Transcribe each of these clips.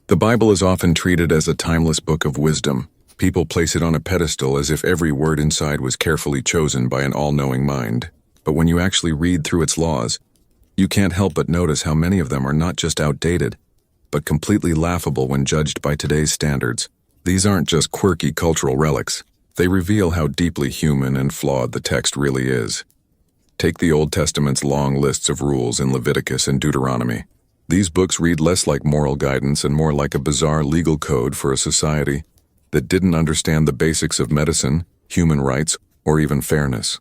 The Bible is often treated as a timeless book of wisdom. People place it on a pedestal as if every word inside was carefully chosen by an all-knowing mind. But when you actually read through its laws, you can't help but notice how many of them are not just outdated, but completely laughable when judged by today's standards. These aren't just quirky cultural relics. They reveal how deeply human and flawed the text really is. Take the Old Testament's long lists of rules in Leviticus and Deuteronomy. These books read less like moral guidance and more like a bizarre legal code for a society that didn't understand the basics of medicine, human rights, or even fairness.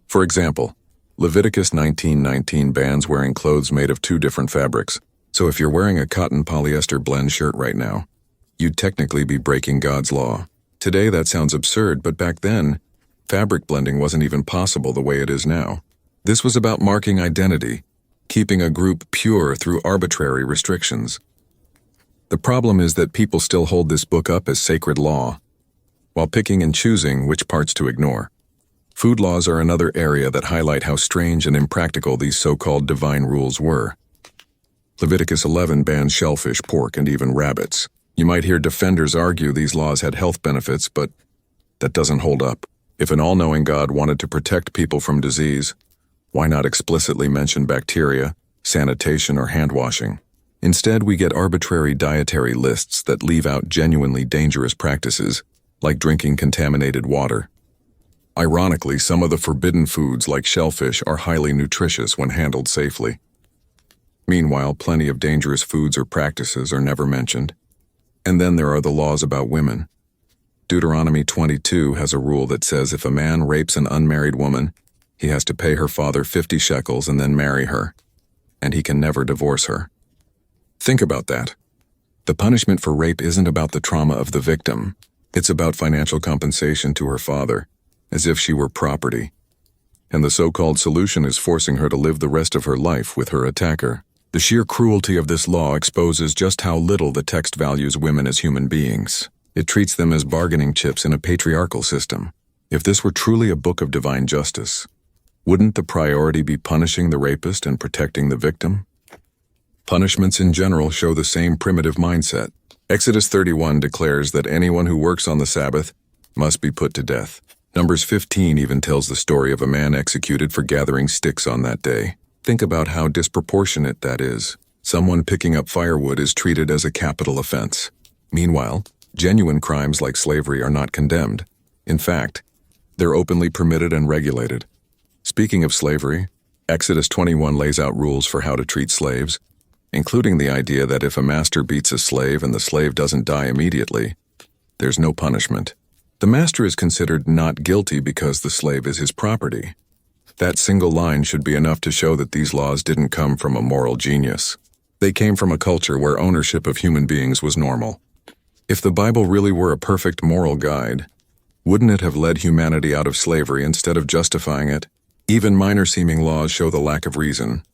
For example, Leviticus 19:19 bans wearing clothes made of two different fabrics. So if you're wearing a cotton polyester blend shirt right now, you'd technically be breaking God's law. Today that sounds absurd, but back then, fabric blending wasn't even possible the way it is now. This was about marking identity, keeping a group pure through arbitrary restrictions. The problem is that people still hold this book up as sacred law, while picking and choosing which parts to ignore. Food laws are another area that highlight how strange and impractical these so-called divine rules were. Leviticus 11 bans shellfish, pork, and even rabbits. You might hear defenders argue these laws had health benefits, but that doesn't hold up. If an all-knowing God wanted to protect people from disease, why not explicitly mention bacteria, sanitation, or hand-washing? Instead, we get arbitrary dietary lists that leave out genuinely dangerous practices, like drinking contaminated water. Ironically, some of the forbidden foods like shellfish are highly nutritious when handled safely. Meanwhile, plenty of dangerous foods or practices are never mentioned. And then there are the laws about women. Deuteronomy 22 has a rule that says if a man rapes an unmarried woman, he has to pay her father 50 shekels and then marry her, and he can never divorce her. Think about that. The punishment for rape isn't about the trauma of the victim. It's about financial compensation to her father, as if she were property. And the so-called solution is forcing her to live the rest of her life with her attacker. The sheer cruelty of this law exposes just how little the text values women as human beings. It treats them as bargaining chips in a patriarchal system. If this were truly a book of divine justice, wouldn't the priority be punishing the rapist and protecting the victim? Punishments in general show the same primitive mindset. Exodus 31 declares that anyone who works on the Sabbath must be put to death. Numbers 15 even tells the story of a man executed for gathering sticks on that day. Think about how disproportionate that is. Someone picking up firewood is treated as a capital offense. Meanwhile, genuine crimes like slavery are not condemned. In fact, they're openly permitted and regulated. Speaking of slavery, Exodus 21 lays out rules for how to treat slaves, including the idea that if a master beats a slave and the slave doesn't die immediately, there's no punishment. The master is considered not guilty because the slave is his property. That single line should be enough to show that these laws didn't come from a moral genius. They came from a culture where ownership of human beings was normal. If the Bible really were a perfect moral guide, wouldn't it have led humanity out of slavery instead of justifying it? Even minor-seeming laws show the lack of reason.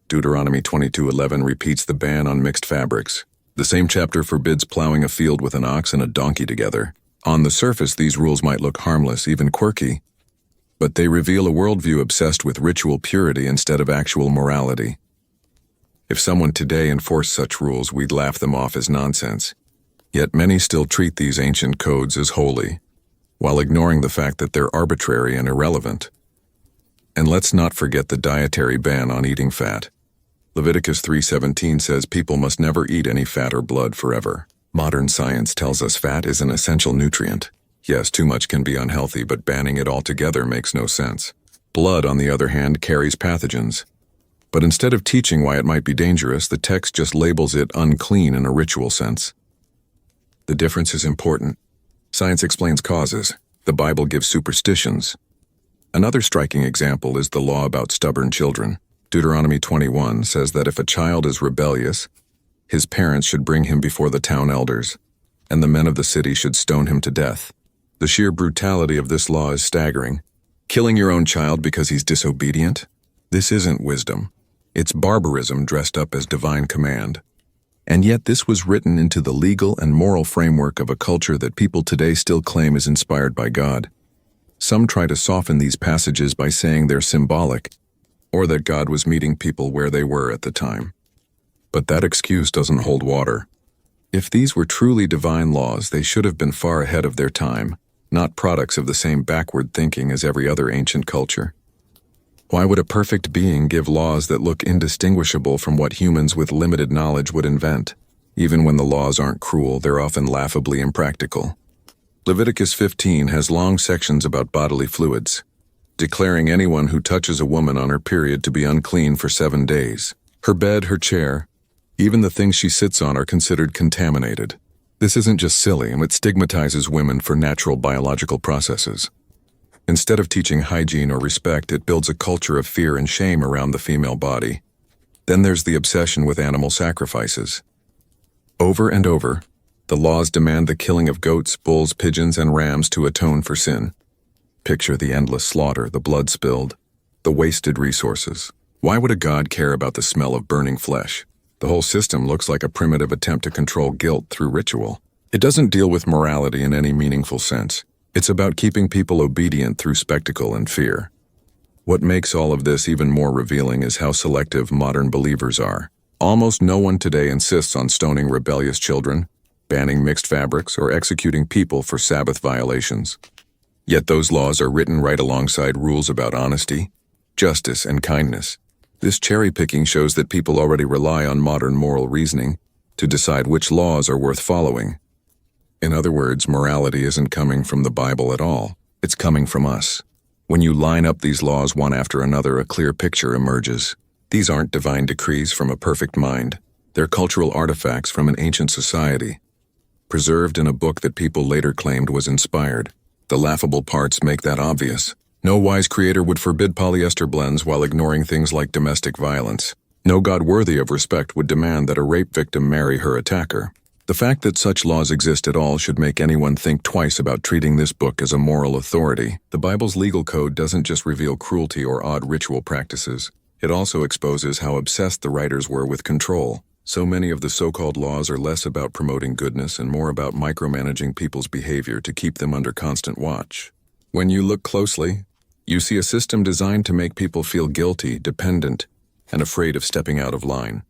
Deuteronomy 22:11 repeats the ban on mixed fabrics. The same chapter forbids plowing a field with an ox and a donkey together. On the surface, these rules might look harmless, even quirky, but they reveal a worldview obsessed with ritual purity instead of actual morality. If someone today enforced such rules, we'd laugh them off as nonsense. Yet many still treat these ancient codes as holy, while ignoring the fact that they're arbitrary and irrelevant. And let's not forget the dietary ban on eating fat. Leviticus 3:17 says people must never eat any fat or blood forever. Modern science tells us fat is an essential nutrient. Yes, too much can be unhealthy, but banning it altogether makes no sense. Blood, on the other hand, carries pathogens. But instead of teaching why it might be dangerous, the text just labels it unclean in a ritual sense. The difference is important. Science explains causes. The Bible gives superstitions. Another striking example is the law about stubborn children. Deuteronomy 21 says that if a child is rebellious, his parents should bring him before the town elders, and the men of the city should stone him to death. The sheer brutality of this law is staggering. Killing your own child because he's disobedient? This isn't wisdom. It's barbarism dressed up as divine command. And yet this was written into the legal and moral framework of a culture that people today still claim is inspired by God. Some try to soften these passages by saying they're symbolic, or that God was meeting people where they were at the time. But that excuse doesn't hold water. If these were truly divine laws, they should have been far ahead of their time, not products of the same backward thinking as every other ancient culture. Why would a perfect being give laws that look indistinguishable from what humans with limited knowledge would invent? Even when the laws aren't cruel, they're often laughably impractical. Leviticus 15 has long sections about bodily fluids, declaring anyone who touches a woman on her period to be unclean for 7 days. Her bed, her chair, even the things she sits on are considered contaminated. This isn't just silly, it stigmatizes women for natural biological processes. Instead of teaching hygiene or respect, it builds a culture of fear and shame around the female body. Then there's the obsession with animal sacrifices. Over and over, the laws demand the killing of goats, bulls, pigeons, and rams to atone for sin. Picture the endless slaughter, the blood spilled, the wasted resources. Why would a god care about the smell of burning flesh? The whole system looks like a primitive attempt to control guilt through ritual. It doesn't deal with morality in any meaningful sense. It's about keeping people obedient through spectacle and fear. What makes all of this even more revealing is how selective modern believers are. Almost no one today insists on stoning rebellious children, banning mixed fabrics, or executing people for Sabbath violations. Yet those laws are written right alongside rules about honesty, justice, and kindness. This cherry-picking shows that people already rely on modern moral reasoning to decide which laws are worth following. In other words, morality isn't coming from the Bible at all. It's coming from us. When you line up these laws one after another, a clear picture emerges. These aren't divine decrees from a perfect mind. They're cultural artifacts from an ancient society, preserved in a book that people later claimed was inspired. The laughable parts make that obvious. No wise creator would forbid polyester blends while ignoring things like domestic violence. No God worthy of respect would demand that a rape victim marry her attacker. The fact that such laws exist at all should make anyone think twice about treating this book as a moral authority. The Bible's legal code doesn't just reveal cruelty or odd ritual practices. It also exposes how obsessed the writers were with control. So many of the so-called laws are less about promoting goodness and more about micromanaging people's behavior to keep them under constant watch. When you look closely, you see a system designed to make people feel guilty, dependent, and afraid of stepping out of line.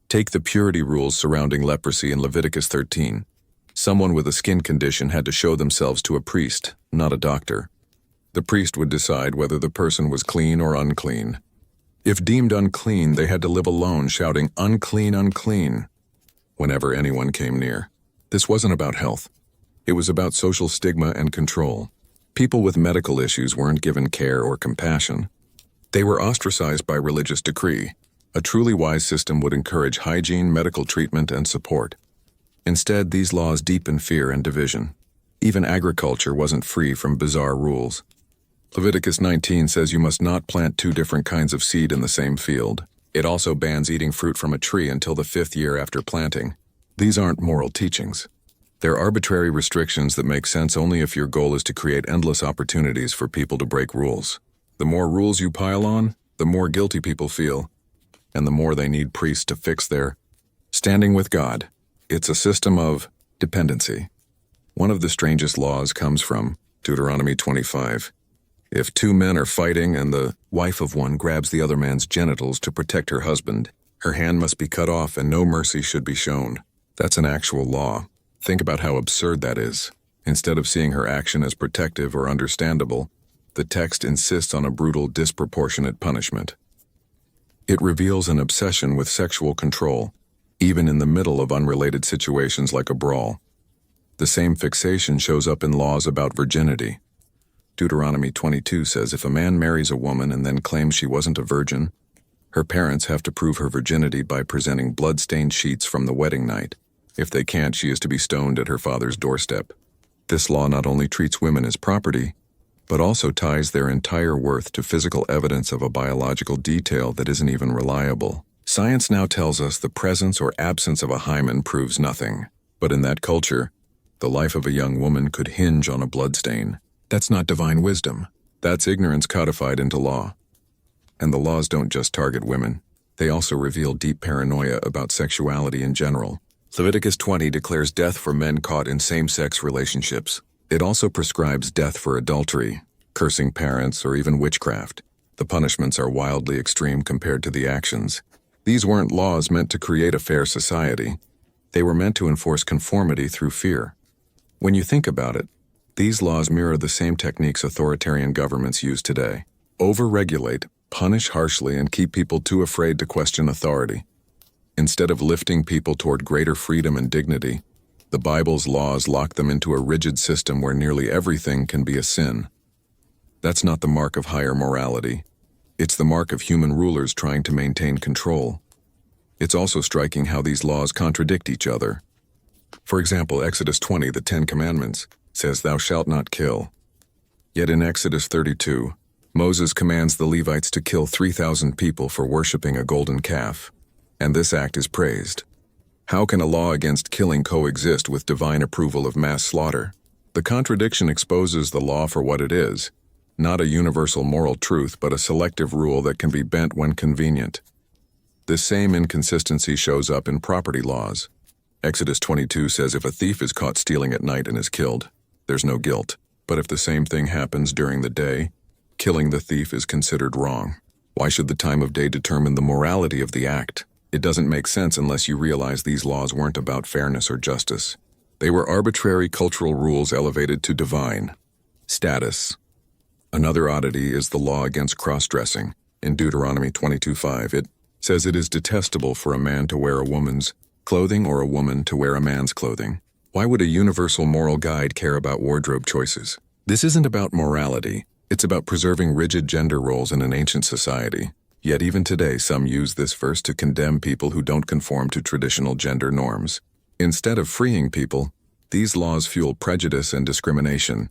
Take the purity rules surrounding leprosy in Leviticus 13. Someone with a skin condition had to show themselves to a priest, not a doctor. The priest would decide whether the person was clean or unclean. If deemed unclean, they had to live alone, shouting, "Unclean, unclean," whenever anyone came near. This wasn't about health. It was about social stigma and control. People with medical issues weren't given care or compassion. They were ostracized by religious decree. A truly wise system would encourage hygiene, medical treatment, and support. Instead, these laws deepen fear and division. Even agriculture wasn't free from bizarre rules. Leviticus 19 says you must not plant 2 different kinds of seed in the same field. It also bans eating fruit from a tree until the 5th year after planting. These aren't moral teachings. They're arbitrary restrictions that make sense only if your goal is to create endless opportunities for people to break rules. The more rules you pile on, the more guilty people feel, and the more they need priests to fix their standing with God. It's a system of dependency. One of the strangest laws comes from Deuteronomy 25. If 2 men are fighting and the wife of one grabs the other man's genitals to protect her husband, her hand must be cut off and no mercy should be shown. That's an actual law. Think about how absurd that is. Instead of seeing her action as protective or understandable, the text insists on a brutal, disproportionate punishment. It reveals an obsession with sexual control, even in the middle of unrelated situations like a brawl. The same fixation shows up in laws about virginity. Deuteronomy 22 says if a man marries a woman and then claims she wasn't a virgin, her parents have to prove her virginity by presenting blood-stained sheets from the wedding night. If they can't, she is to be stoned at her father's doorstep. This law not only treats women as property, but also ties their entire worth to physical evidence of a biological detail that isn't even reliable. Science now tells us the presence or absence of a hymen proves nothing. But in that culture, the life of a young woman could hinge on a bloodstain. That's not divine wisdom. That's ignorance codified into law. And the laws don't just target women. They also reveal deep paranoia about sexuality in general. Leviticus 20 declares death for men caught in same-sex relationships. It also prescribes death for adultery, cursing parents, or even witchcraft. The punishments are wildly extreme compared to the actions. These weren't laws meant to create a fair society. They were meant to enforce conformity through fear. When you think about it, these laws mirror the same techniques authoritarian governments use today. Over-regulate, punish harshly, and keep people too afraid to question authority. Instead of lifting people toward greater freedom and dignity, the Bible's laws lock them into a rigid system where nearly everything can be a sin. That's not the mark of higher morality. It's the mark of human rulers trying to maintain control. It's also striking how these laws contradict each other. For example, Exodus 20, the 10 Commandments, says, "Thou shalt not kill." Yet in Exodus 32, Moses commands the Levites to kill 3,000 people for worshiping a golden calf, and this act is praised. How can a law against killing coexist with divine approval of mass slaughter? The contradiction exposes the law for what it is, not a universal moral truth, but a selective rule that can be bent when convenient. This same inconsistency shows up in property laws. Exodus 22 says if a thief is caught stealing at night and is killed, there's no guilt. But if the same thing happens during the day, killing the thief is considered wrong. Why should the time of day determine the morality of the act? It doesn't make sense unless you realize these laws weren't about fairness or justice. They were arbitrary cultural rules elevated to divine status. Another oddity is the law against cross-dressing. In Deuteronomy 22:5, it says it is detestable for a man to wear a woman's clothing or a woman to wear a man's clothing. Why would a universal moral guide care about wardrobe choices? This isn't about morality. It's about preserving rigid gender roles in an ancient society. Yet even today, some use this verse to condemn people who don't conform to traditional gender norms. Instead of freeing people, these laws fuel prejudice and discrimination.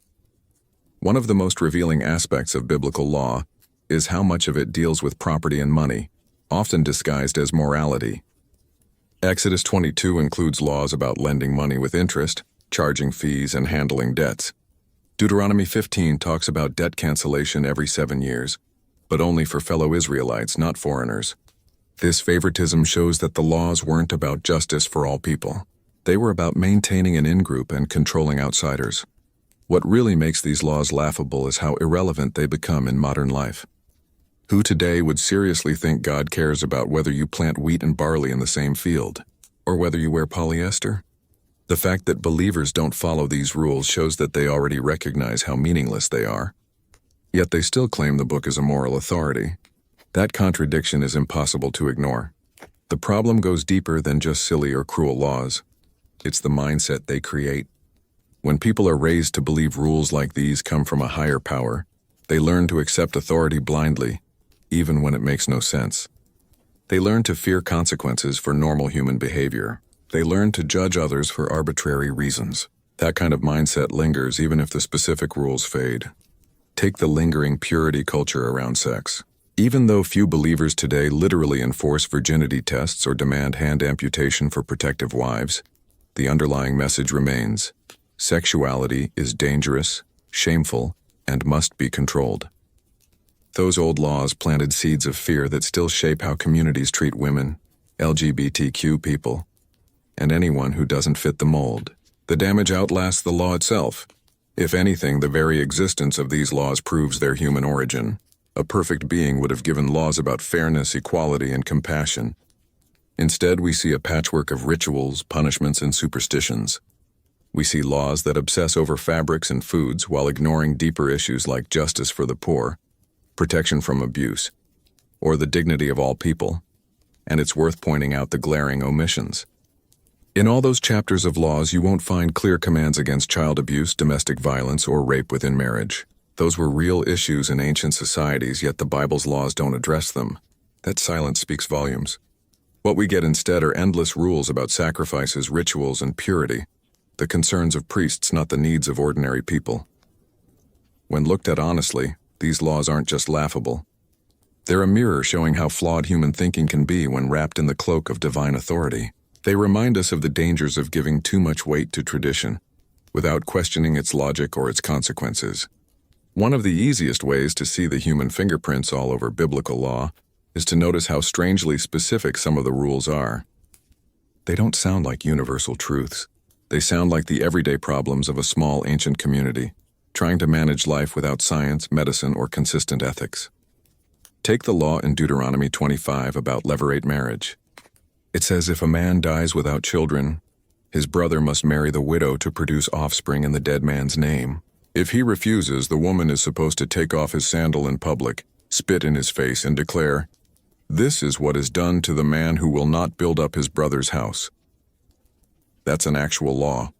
One of the most revealing aspects of biblical law is how much of it deals with property and money, often disguised as morality. Exodus 22 includes laws about lending money with interest, charging fees, and handling debts. Deuteronomy 15 talks about debt cancellation every 7 years, but only for fellow Israelites, not foreigners. This favoritism shows that the laws weren't about justice for all people. They were about maintaining an in-group and controlling outsiders. What really makes these laws laughable is how irrelevant they become in modern life. Who today would seriously think God cares about whether you plant wheat and barley in the same field, or whether you wear polyester? The fact that believers don't follow these rules shows that they already recognize how meaningless they are. Yet they still claim the book is a moral authority. That contradiction is impossible to ignore. The problem goes deeper than just silly or cruel laws. It's the mindset they create. When people are raised to believe rules like these come from a higher power, they learn to accept authority blindly, even when it makes no sense. They learn to fear consequences for normal human behavior. They learn to judge others for arbitrary reasons. That kind of mindset lingers even if the specific rules fade. Take the lingering purity culture around sex. Even though few believers today literally enforce virginity tests or demand hand amputation for protective wives, the underlying message remains: sexuality is dangerous, shameful, and must be controlled. Those old laws planted seeds of fear that still shape how communities treat women, LGBTQ people, and anyone who doesn't fit the mold. The damage outlasts the law itself. If anything, the very existence of these laws proves their human origin. A perfect being would have given laws about fairness, equality, and compassion. Instead, we see a patchwork of rituals, punishments, and superstitions. We see laws that obsess over fabrics and foods while ignoring deeper issues like justice for the poor, protection from abuse, or the dignity of all people. And it's worth pointing out the glaring omissions. In all those chapters of laws, you won't find clear commands against child abuse, domestic violence, or rape within marriage. Those were real issues in ancient societies, yet the Bible's laws don't address them. That silence speaks volumes. What we get instead are endless rules about sacrifices, rituals, and purity, the concerns of priests, not the needs of ordinary people. When looked at honestly, these laws aren't just laughable. They're a mirror showing how flawed human thinking can be when wrapped in the cloak of divine authority. They remind us of the dangers of giving too much weight to tradition, without questioning its logic or its consequences. One of the easiest ways to see the human fingerprints all over biblical law is to notice how strangely specific some of the rules are. They don't sound like universal truths. They sound like the everyday problems of a small ancient community, trying to manage life without science, medicine, or consistent ethics. Take the law in Deuteronomy 25 about levirate marriage. It says if a man dies without children, His brother must marry the widow to produce offspring in the dead man's name. If he refuses, the woman is supposed to take off his sandal in public, spit in his face, and declare, "This is what is done to the man who will not build up his brother's house." That's an actual law.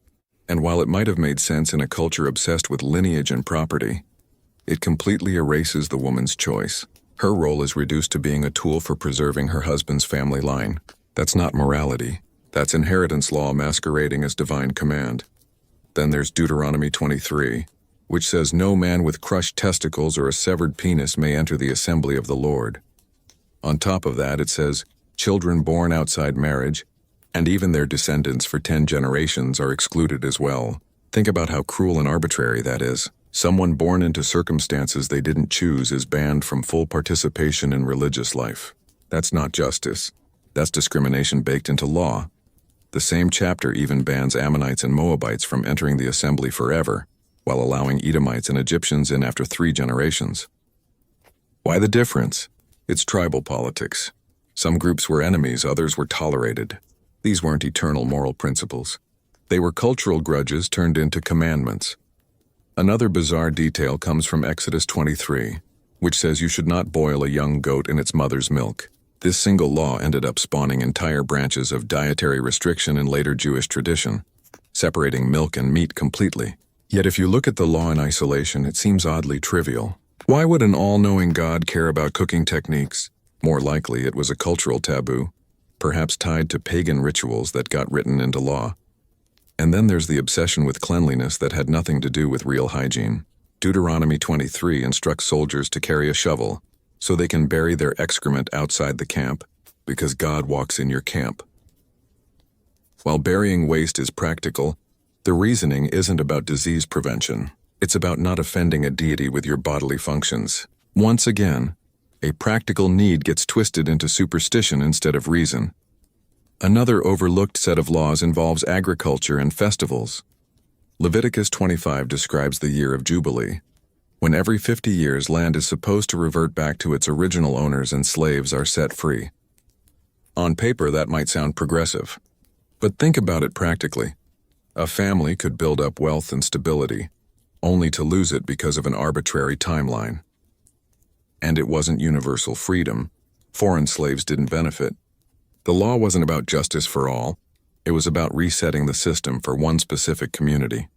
And while it might have made sense in a culture obsessed with lineage and property, it completely erases the woman's choice. Her role is reduced to being a tool for preserving her husband's family line. That's not morality. That's inheritance law masquerading as divine command. Then there's Deuteronomy 23, which says no man with crushed testicles or a severed penis may enter the assembly of the Lord. On top of that, it says children born outside marriage, and even their descendants for 10 generations are excluded as well. Think about how cruel and arbitrary that is. Someone born into circumstances they didn't choose is banned from full participation in religious life. That's not justice. That's discrimination baked into law. The same chapter even bans Ammonites and Moabites from entering the assembly forever, while allowing Edomites and Egyptians in after 3 generations. Why the difference? It's tribal politics. Some groups were enemies, others were tolerated. These weren't eternal moral principles. They were cultural grudges turned into commandments. Another bizarre detail comes from Exodus 23, which says you should not boil a young goat in its mother's milk. This single law ended up spawning entire branches of dietary restriction in later Jewish tradition, separating milk and meat completely. Yet if you look at the law in isolation, it seems oddly trivial. Why would an all-knowing God care about cooking techniques? More likely, it was a cultural taboo, perhaps tied to pagan rituals that got written into law. And then there's the obsession with cleanliness that had nothing to do with real hygiene. Deuteronomy 23 instructs soldiers to carry a shovel, so they can bury their excrement outside the camp, because God walks in your camp. While burying waste is practical, the reasoning isn't about disease prevention. It's about not offending a deity with your bodily functions. Once again, a practical need gets twisted into superstition instead of reason. Another overlooked set of laws involves agriculture and festivals. Leviticus 25 describes the year of Jubilee, when every 50 years land is supposed to revert back to its original owners and slaves are set free. On paper, that might sound progressive, but think about it practically. A family could build up wealth and stability, only to lose it because of an arbitrary timeline. And it wasn't universal freedom. Foreign slaves didn't benefit. The law wasn't about justice for all. It was about resetting the system for one specific community.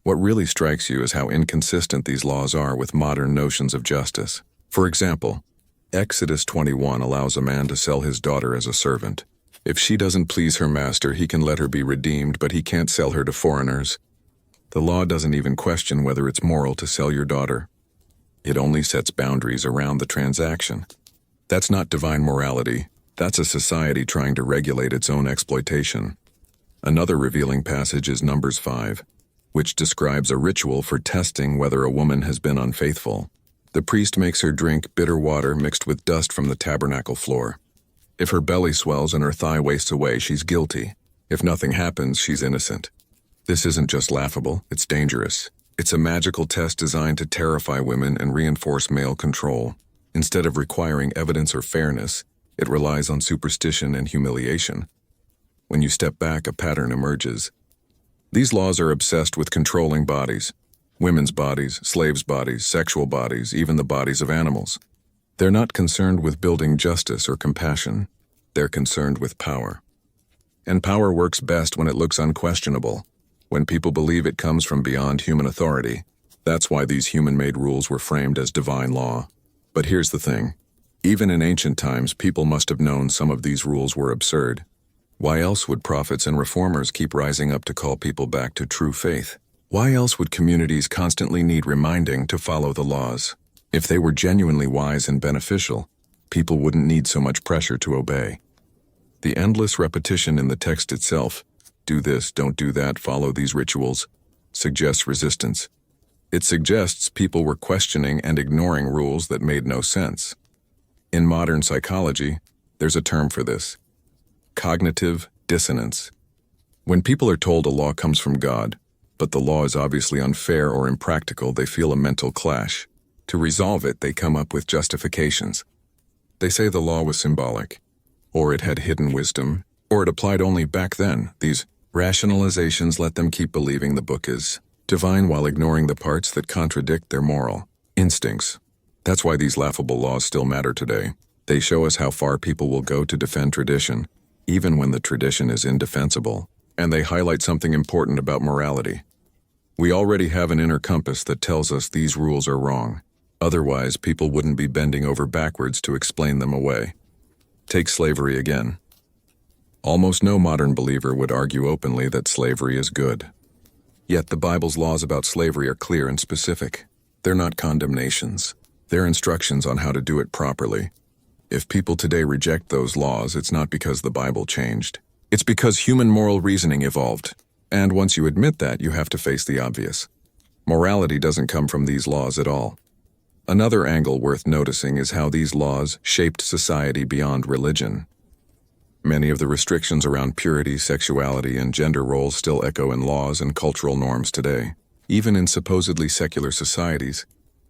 What really strikes you is how inconsistent these laws are with modern notions of justice. For example, Exodus 21 allows a man to sell his daughter as a servant. If she doesn't please her master, he can let her be redeemed, but he can't sell her to foreigners. The law doesn't even question whether it's moral to sell your daughter. It only sets boundaries around the transaction. That's not divine morality. That's a society trying to regulate its own exploitation. Another revealing passage is Numbers 5, which describes a ritual for testing whether a woman has been unfaithful. The priest makes her drink bitter water mixed with dust from the tabernacle floor. If her belly swells and her thigh wastes away, she's guilty. If nothing happens, she's innocent. This isn't just laughable, it's dangerous. It's a magical test designed to terrify women and reinforce male control. Instead of requiring evidence or fairness, it relies on superstition and humiliation. When you step back, a pattern emerges. These laws are obsessed with controlling bodies. Women's bodies, slaves' bodies, sexual bodies, even the bodies of animals. They're not concerned with building justice or compassion. They're concerned with power. And power works best when it looks unquestionable, when people believe it comes from beyond human authority. That's why these human-made rules were framed as divine law. But here's the thing. Even in ancient times, people must have known some of these rules were absurd. Why else would prophets and reformers keep rising up to call people back to true faith? Why else would communities constantly need reminding to follow the laws? If they were genuinely wise and beneficial, people wouldn't need so much pressure to obey. The endless repetition in the text itself, do this, don't do that, follow these rituals, suggests resistance. It suggests people were questioning and ignoring rules that made no sense. In modern psychology, there's a term for this: cognitive dissonance. When people are told a law comes from God, but the law is obviously unfair or impractical, they feel a mental clash. To resolve it, they come up with justifications. They say the law was symbolic, or it had hidden wisdom, or it applied only back then. These Rationalizations let them keep believing the book is divine while ignoring the parts that contradict their moral instincts. That's why these laughable laws still matter today. They show us how far people will go to defend tradition, even when the tradition is indefensible. And they highlight something important about morality. We already have an inner compass that tells us these rules are wrong. Otherwise, people wouldn't be bending over backwards to explain them away. Take slavery again. Almost no modern believer would argue openly that slavery is good. Yet the Bible's laws about slavery are clear and specific. They're not condemnations. They're instructions on how to do it properly. If people today reject those laws, it's not because the Bible changed. It's because human moral reasoning evolved. And once you admit that, you have to face the obvious. Morality doesn't come from these laws at all. Another angle worth noticing is how these laws shaped society beyond religion. Many of the restrictions around purity, sexuality, and gender roles still echo in laws and cultural norms today. Even in supposedly secular societies,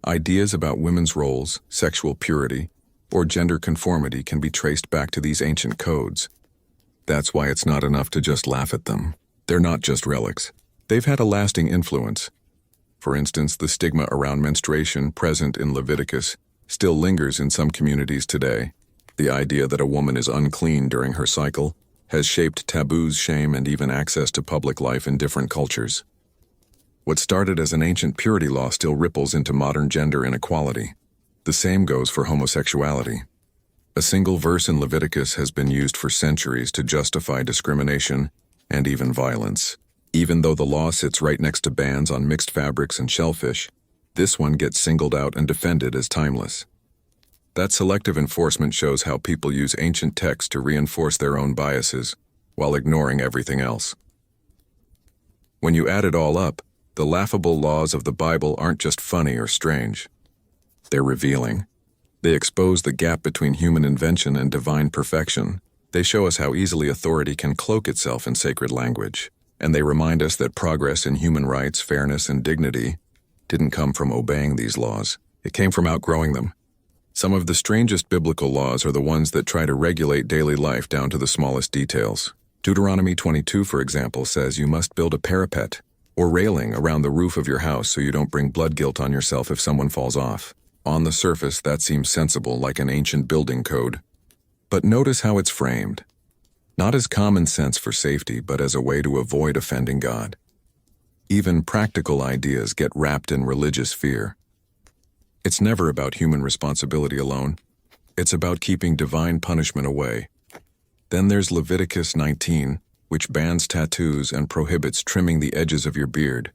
ideas about women's roles, sexual purity, or gender conformity can be traced back to these ancient codes. That's why it's not enough to just laugh at them. They're not just relics. They've had a lasting influence. For instance, the stigma around menstruation present in Leviticus still lingers in some communities today. The idea that a woman is unclean during her cycle has shaped taboos, shame, and even access to public life in different cultures. What started as an ancient purity law still ripples into modern gender inequality. The same goes for homosexuality. A single verse in Leviticus has been used for centuries to justify discrimination and even violence. Even though the law sits right next to bans on mixed fabrics and shellfish, this one gets singled out and defended as timeless. That selective enforcement shows how people use ancient texts to reinforce their own biases while ignoring everything else. When you add it all up, the laughable laws of the Bible aren't just funny or strange. They're revealing. They expose the gap between human invention and divine perfection. They show us how easily authority can cloak itself in sacred language. And they remind us that progress in human rights, fairness, and dignity didn't come from obeying these laws. It came from outgrowing them. Some of the strangest biblical laws are the ones that try to regulate daily life down to the smallest details. Deuteronomy 22, for example, says you must build a parapet or railing around the roof of your house so you don't bring blood guilt on yourself if someone falls off. On the surface, that seems sensible, like an ancient building code. But notice how it's framed. Not as common sense for safety, but as a way to avoid offending God. Even practical ideas get wrapped in religious fear. It's never about human responsibility alone. It's about keeping divine punishment away. Then there's Leviticus 19, which bans tattoos and prohibits trimming the edges of your beard.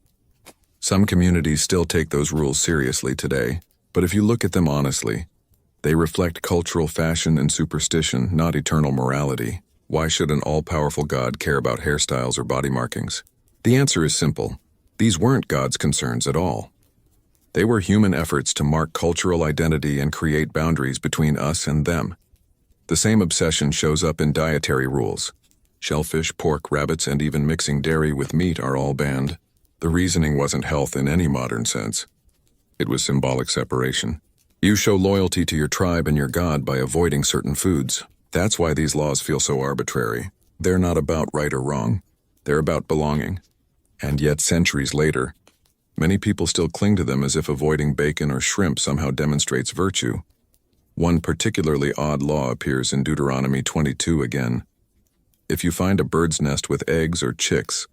Some communities still take those rules seriously today, but if you look at them honestly, they reflect cultural fashion and superstition, not eternal morality. Why should an all-powerful God care about hairstyles or body markings? The answer is simple. These weren't God's concerns at all. They were human efforts to mark cultural identity and create boundaries between us and them. The same obsession shows up in dietary rules. Shellfish, pork, rabbits, and even mixing dairy with meat are all banned. The reasoning wasn't health in any modern sense. It was symbolic separation. You show loyalty to your tribe and your God by avoiding certain foods. That's why these laws feel so arbitrary. They're not about right or wrong. They're about belonging. And yet, centuries later, many people still cling to them as if avoiding bacon or shrimp somehow demonstrates virtue. One particularly odd law appears in Deuteronomy 22 again. If you find a bird's nest with eggs or chicks,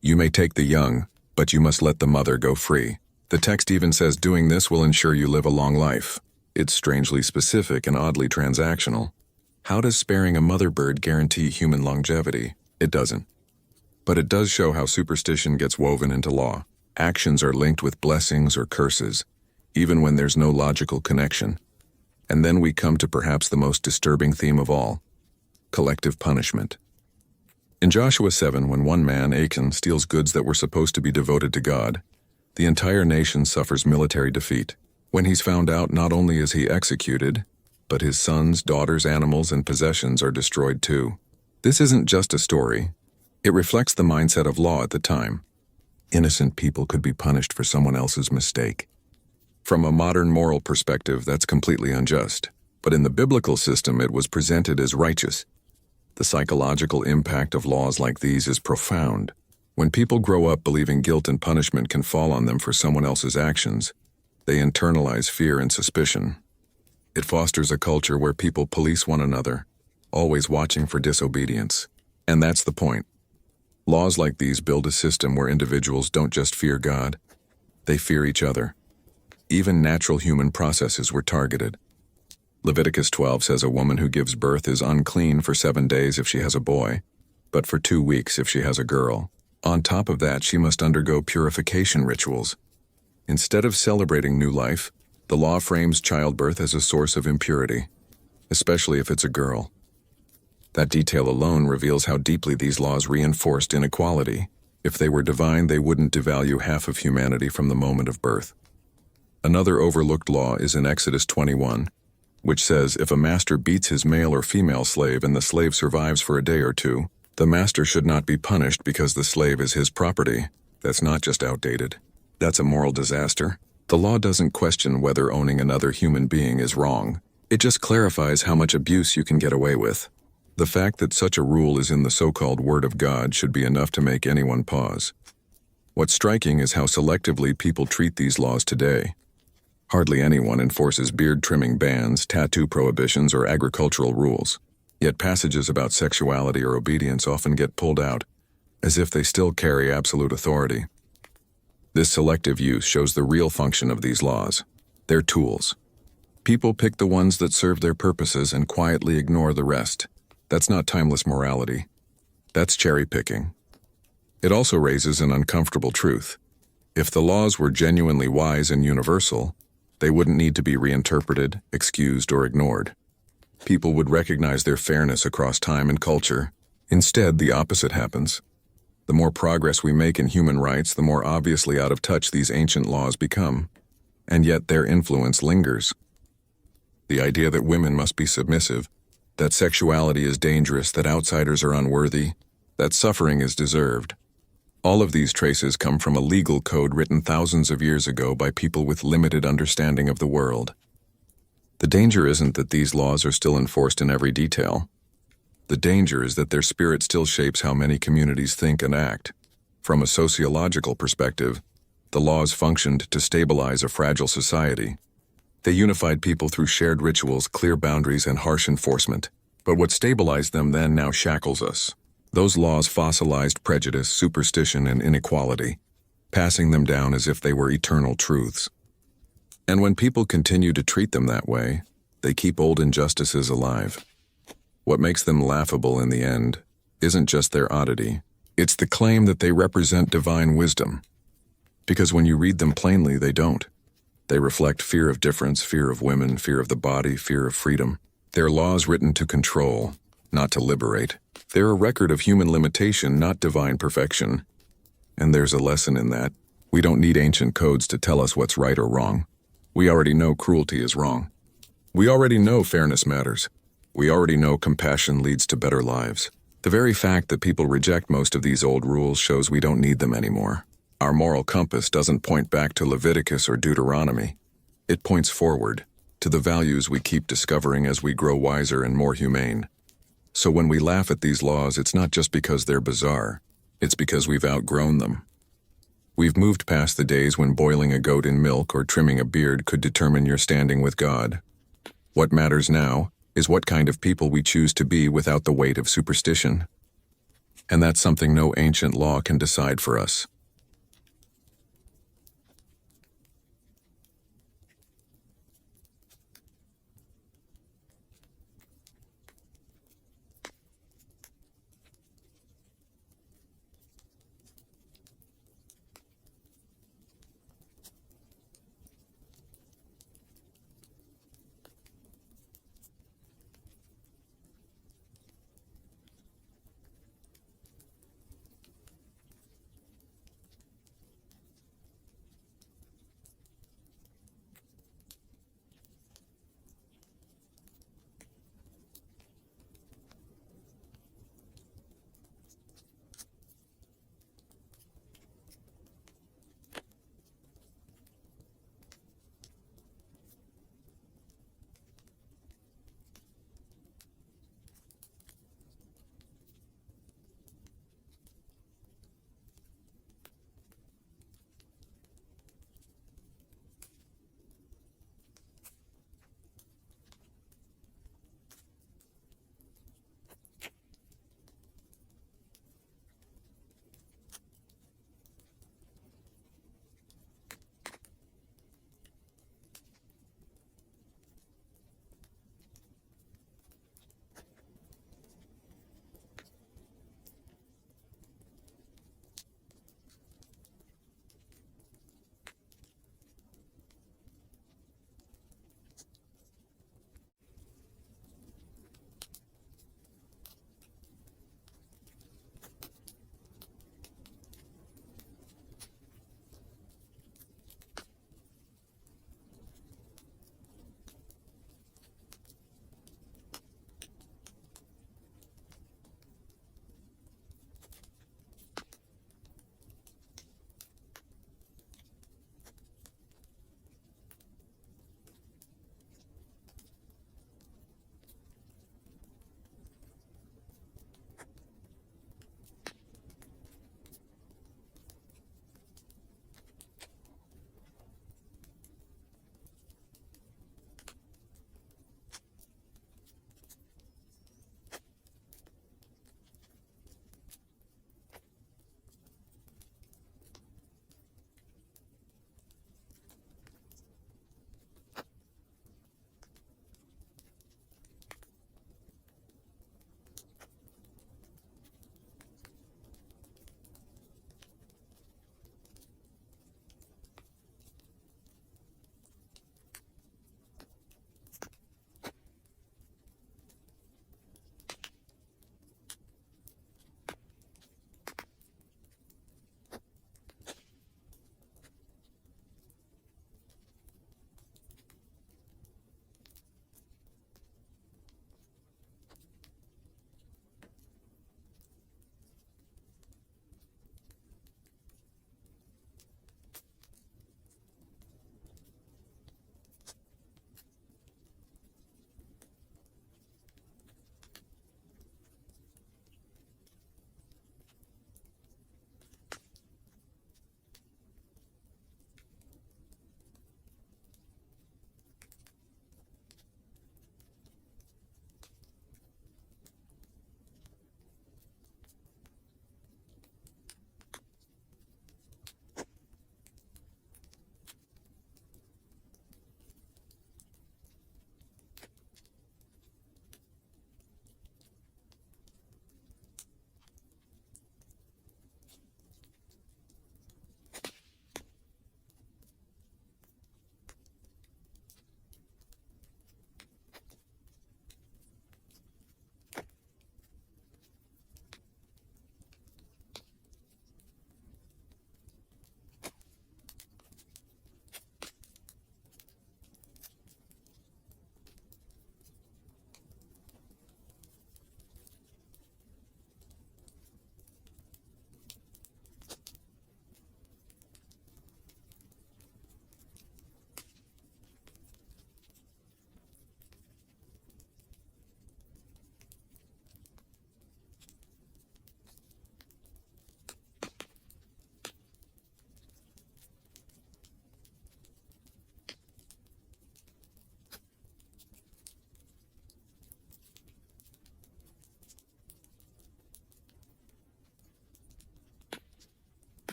you may take the young, but you must let the mother go free. The text even says doing this will ensure you live a long life. It's strangely specific and oddly transactional. How does sparing a mother bird guarantee human longevity? It doesn't. But it does show how superstition gets woven into law. Actions are linked with blessings or curses, even when there's no logical connection. And then we come to perhaps the most disturbing theme of all: collective punishment. In Joshua 7, when one man, Achan, steals goods that were supposed to be devoted to God, the entire nation suffers military defeat. When he's found out, not only is he executed, but his sons, daughters, animals, and possessions are destroyed too. This isn't just a story. It reflects the mindset of law at the time. Innocent people could be punished for someone else's mistake. From a modern moral perspective, that's completely unjust. But in the biblical system, it was presented as righteous. The psychological impact of laws like these is profound. When people grow up believing guilt and punishment can fall on them for someone else's actions, they internalize fear and suspicion. It fosters a culture where people police one another, always watching for disobedience. And that's the point. Laws like these build a system where individuals don't just fear God, they fear each other. Even natural human processes were targeted. Leviticus 12 says a woman who gives birth is unclean for 7 days if she has a boy, but for 2 weeks if she has a girl. On top of that, she must undergo purification rituals. Instead of celebrating new life, the law frames childbirth as a source of impurity, especially if it's a girl. That detail alone reveals how deeply these laws reinforced inequality. If they were divine, they wouldn't devalue half of humanity from the moment of birth. Another overlooked law is in Exodus 21, which says if a master beats his male or female slave and the slave survives for a day or two, the master should not be punished because the slave is his property. That's not just outdated. That's a moral disaster. The law doesn't question whether owning another human being is wrong. It just clarifies how much abuse you can get away with. The fact that such a rule is in the so-called Word of God should be enough to make anyone pause. What's striking is how selectively people treat these laws today. Hardly anyone enforces beard-trimming bans, tattoo prohibitions, or agricultural rules. Yet passages about sexuality or obedience often get pulled out, as if they still carry absolute authority. This selective use shows the real function of these laws. They're tools. People pick the ones that serve their purposes and quietly ignore the rest. That's not timeless morality. That's cherry-picking. It also raises an uncomfortable truth. If the laws were genuinely wise and universal, they wouldn't need to be reinterpreted, excused, or ignored. People would recognize their fairness across time and culture. Instead, the opposite happens. The more progress we make in human rights, the more obviously out of touch these ancient laws become. And yet their influence lingers. The idea that women must be submissive, that sexuality is dangerous, that outsiders are unworthy, that suffering is deserved. All of these traces come from a legal code written thousands of years ago by people with limited understanding of the world. The danger isn't that these laws are still enforced in every detail. The danger is that their spirit still shapes how many communities think and act. From a sociological perspective, the laws functioned to stabilize a fragile society. They unified people through shared rituals, clear boundaries, and harsh enforcement. But what stabilized them then now shackles us. Those laws fossilized prejudice, superstition, and inequality, passing them down as if they were eternal truths. And when people continue to treat them that way, they keep old injustices alive. What makes them laughable in the end isn't just their oddity, it's the claim that they represent divine wisdom. Because when you read them plainly, they don't. They reflect fear of difference, fear of women, fear of the body, fear of freedom. They're laws written to control, not to liberate. They're a record of human limitation, not divine perfection. And there's a lesson in that. We don't need ancient codes to tell us what's right or wrong. We already know cruelty is wrong. We already know fairness matters. We already know compassion leads to better lives. The very fact that people reject most of these old rules shows we don't need them anymore. Our moral compass doesn't point back to Leviticus or Deuteronomy. It points forward, to the values we keep discovering as we grow wiser and more humane. So when we laugh at these laws, it's not just because they're bizarre. It's because we've outgrown them. We've moved past the days when boiling a goat in milk or trimming a beard could determine your standing with God. What matters now is what kind of people we choose to be without the weight of superstition. And that's something no ancient law can decide for us.